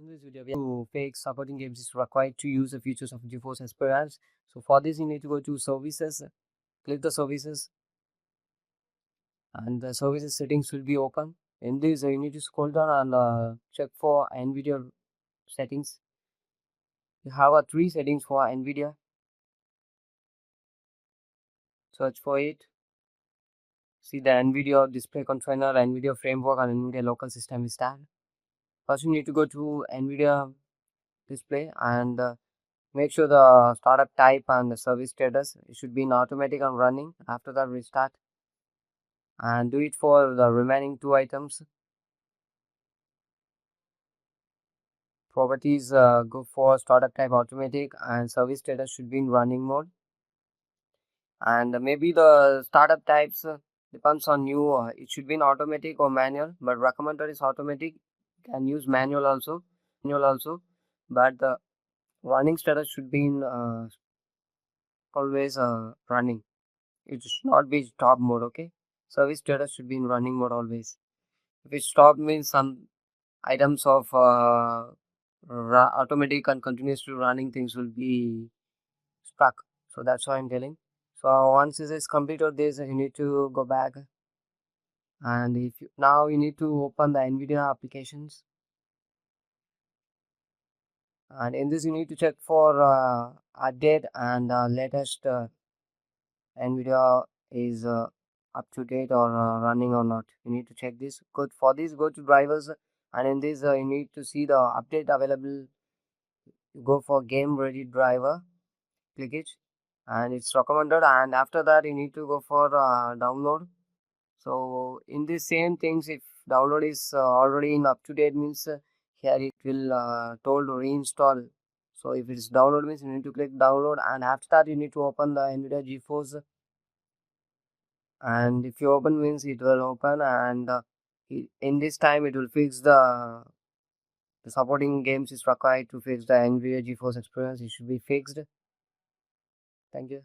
In this video, we have to fake supporting games is required to use the features of GeForce Experience. So for this, you need to go to services, click the services, and the services settings will be open. In this, you need to scroll down and check for NVIDIA settings. You have three settings for NVIDIA. Search for it. See the NVIDIA display controller, NVIDIA framework, and NVIDIA local system stack. First, you need to go to NVIDIA display and make sure the startup type and the service status it should be in automatic and running. After that, restart and do it for the remaining two items. Properties, go for startup type automatic and service status should be in running mode. And maybe the startup types depends on you. It should be in automatic or manual, but recommended is automatic. You can use manual also, but the running status should be in always running. It should not be stop mode. Okay, service status should be in running mode always. If it stop means some items of automatic and continuously running things will be stuck. So that's why I'm telling. So once this is completed this, you need to go back, and if you, now you need to open the NVIDIA applications, and in this you need to check for update and latest NVIDIA is up to date or running or not. You need to check this. Good for this, go to drivers, and in this you need to see the update available. You go for game ready driver, click it, and it's recommended. And after that, you need to go for download. So in the same things, if download is already in up to date means here it will told to reinstall. So if it's download means you need to click download, and after that you need to open the NVIDIA GeForce. And if you open means it will open, and in this time it will fix the supporting games is required to fix the NVIDIA GeForce experience. It should be fixed. Thank you.